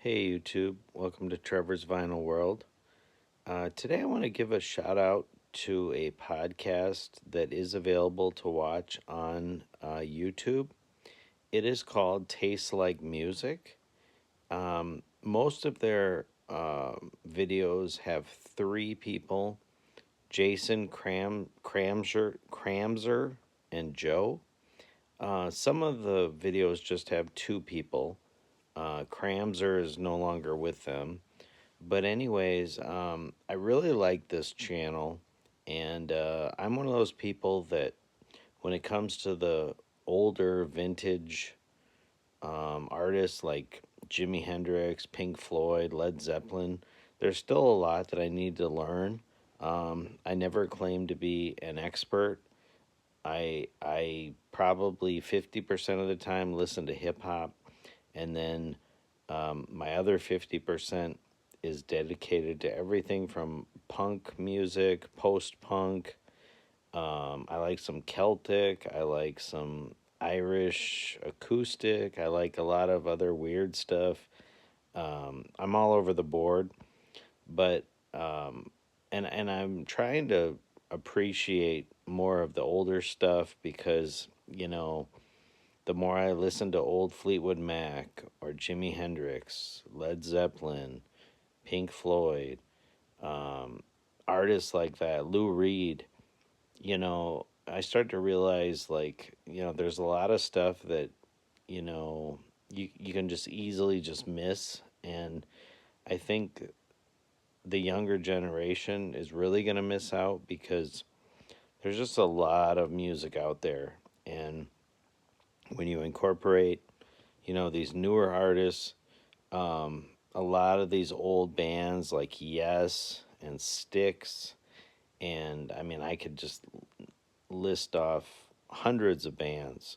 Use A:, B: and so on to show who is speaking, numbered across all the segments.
A: Hey YouTube, welcome to Trevor's Vinyl World. Today I want to give a shout out to a podcast that is available to watch on YouTube. It is called Taste Like Music. Most of their videos have three people: Jason Cramser and Joe. Some of the videos just have two people. Cramser is no longer with them. But anyways, I really like this channel, and I'm one of those people that when it comes to the older vintage artists like Jimi Hendrix, Pink Floyd, Led Zeppelin, there's still a lot that I need to learn. I never claim to be an expert. I probably 50% of the time listen to hip hop, and then my other 50% is dedicated to everything from punk music, post punk. I like some Celtic. I like some Irish acoustic. I like a lot of other weird stuff. I'm all over the board, but and I'm trying to appreciate more of the older stuff because the more I listen to old Fleetwood Mac or Jimi Hendrix, Led Zeppelin, Pink Floyd, um, artists like that, Lou Reed, I start to realize there's a lot of stuff that, you know, you can just easily just miss. And I think the younger generation is really going to miss out because there's just a lot of music out there. And when you incorporate, these newer artists, a lot of these old bands like Yes and Styx, and I mean, I could just list off hundreds of bands.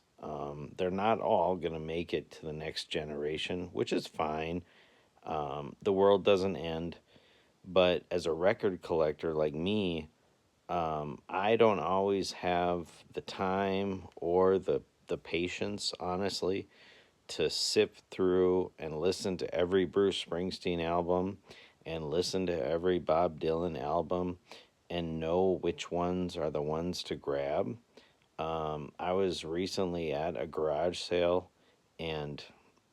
A: They're not all going to make it to the next generation, which is fine. The world doesn't end. But as a record collector like me, I don't always have the time or the patience, honestly, to sift through and listen to every Bruce Springsteen album and listen to every Bob Dylan album and know which ones are the ones to grab. I was recently at a garage sale and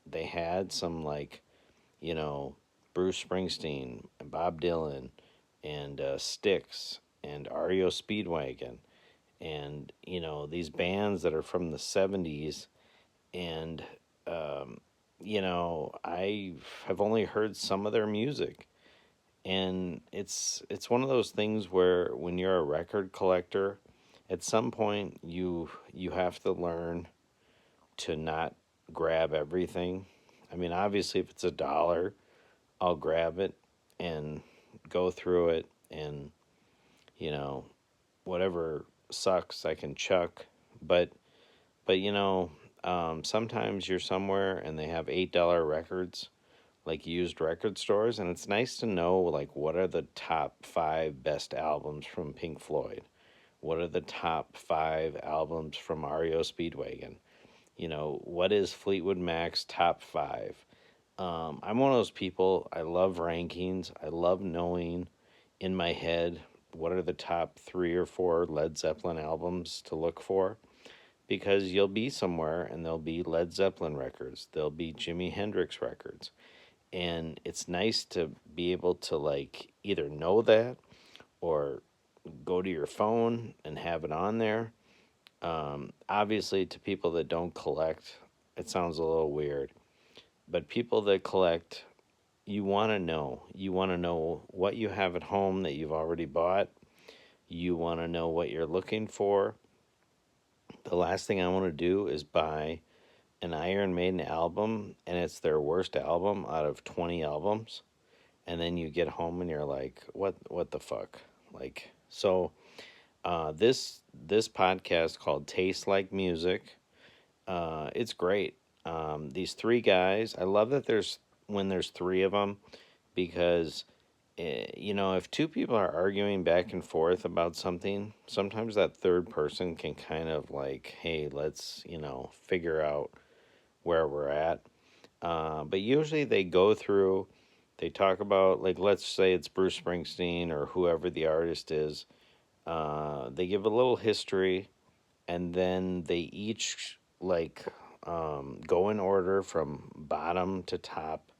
A: they had some you know, Bruce Springsteen and Bob Dylan and Styx and REO Speedwagon and, these bands that are from the 70s. And I have only heard some of their music, and it's one of those things where when you're a record collector, at some point you have to learn to not grab everything. I mean, obviously, if it's $1, I'll grab it and go through it, and you know, whatever sucks, I can chuck. But sometimes you're somewhere and they have $8 records, like used record stores, and it's nice to know like what are the top 5 best albums from Pink Floyd, what are the top 5 albums from REO Speedwagon, what is Fleetwood Mac's top 5. I'm one of those people. I love rankings. I love knowing in my head what are the top 3 or 4 Led Zeppelin albums to look for, because you'll be somewhere and there'll be Led Zeppelin records, there'll be Jimi Hendrix records, and it's nice to be able to like either know that or go to your phone and have it on there. Obviously, to people that don't collect, it sounds a little weird, but people that collect, you want to know. You want to know what you have at home that you've already bought. You want to know what you're looking for. The last thing I want to do is buy an Iron Maiden album and it's their worst album out of 20 albums, and then you get home and you're like, what the fuck? This podcast called Taste Like Music, it's great. These three guys, I love that there's three of them, because if two people are arguing back and forth about something, sometimes that third person can kind of like, hey, let's figure out where we're at. But usually they go through, they talk about, like, let's say it's Bruce Springsteen or whoever the artist is. They give a little history, and then they each, like, go in order from bottom to top.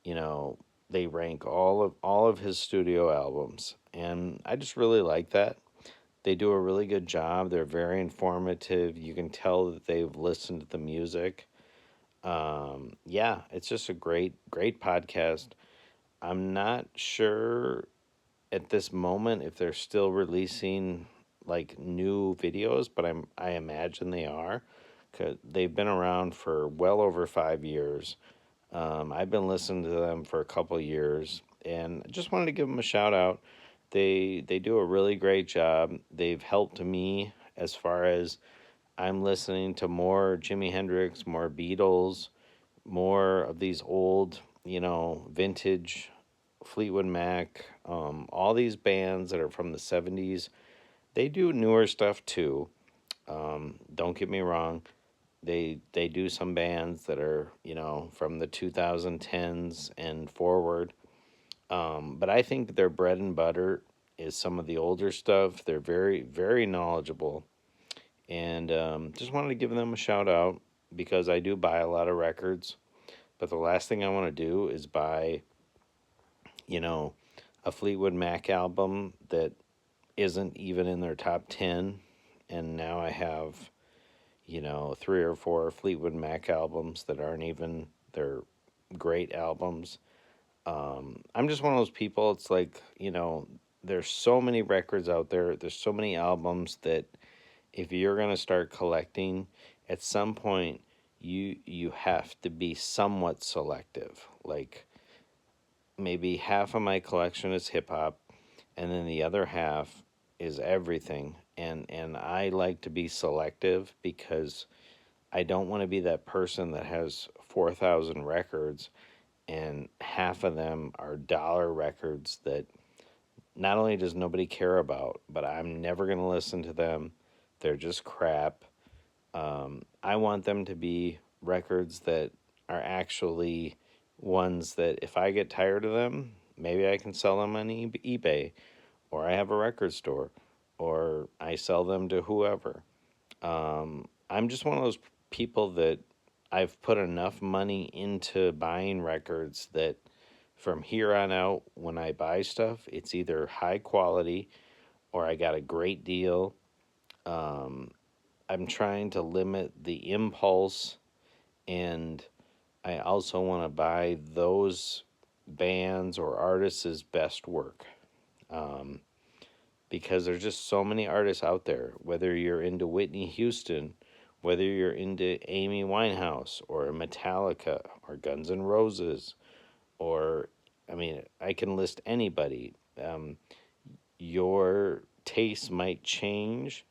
A: You know, they rank all of his studio albums, and I just really like that. They do a really good job. They're very informative. You can tell that they've listened to the music. Yeah, it's just a great podcast. I'm not sure at this moment if they're still releasing like new videos, but I imagine they are, because they've been around for well over 5 years. I've been listening to them for a couple years, and I just wanted to give them a shout out. They do a really great job. They've helped me as far as I'm listening to more Jimi Hendrix, more Beatles, more of these old, vintage Fleetwood Mac, all these bands that are from the 70s. They do newer stuff too. Don't get me wrong. They do some bands that are, from the 2010s and forward. But I think their bread and butter is some of the older stuff. They're very, very knowledgeable. And just wanted to give them a shout out because I do buy a lot of records. But the last thing I want to do is buy, you know, a Fleetwood Mac album that isn't even in their top 10. And now I have, three or four Fleetwood Mac albums that aren't even their great albums. I'm just one of those people. It's like, there's so many records out there. There's so many albums that if you're going to start collecting, at some point you have to be somewhat selective. Like maybe half of my collection is hip hop and then the other half is everything. And I like to be selective because I don't want to be that person that has 4,000 records and half of them are dollar records that not only does nobody care about, but I'm never going to listen to them. They're just crap. I want them to be records that are actually ones that if I get tired of them, maybe I can sell them on eBay, or I have a record store, or I sell them to whoever. I'm just one of those people that I've put enough money into buying records that from here on out, when I buy stuff, it's either high quality or I got a great deal. Um, I'm trying to limit the impulse, and I also want to buy those bands or artists' best work. Um, because there's just so many artists out there, whether you're into Whitney Houston, whether you're into Amy Winehouse or Metallica or Guns N' Roses, or, I mean, I can list anybody. Your taste might change.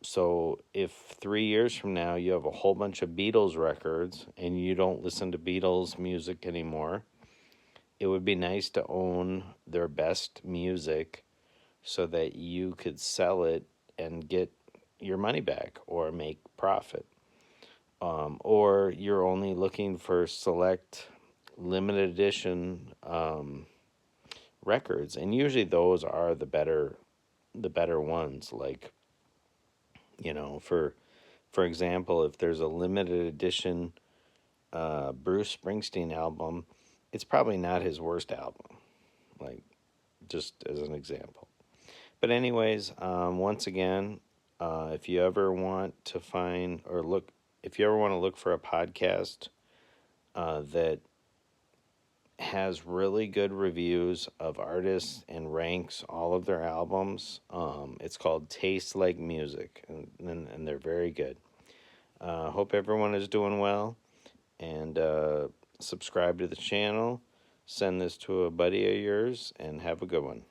A: So if 3 years from now you have a whole bunch of Beatles records and you don't listen to Beatles music anymore, it would be nice to own their best music so that you could sell it and get your money back or make profit. Or you're only looking for select limited edition records, and usually those are the better ones. Like, for example, if there's a limited edition Bruce Springsteen album, it's probably not his worst album. Like, just as an example. But anyways, once again, if you ever want to find or look, if you ever want to look for a podcast that has really good reviews of artists and ranks all of their albums, it's called Taste Like Music, and they're very good. Hope everyone is doing well, and subscribe to the channel. Send this to a buddy of yours, and have a good one.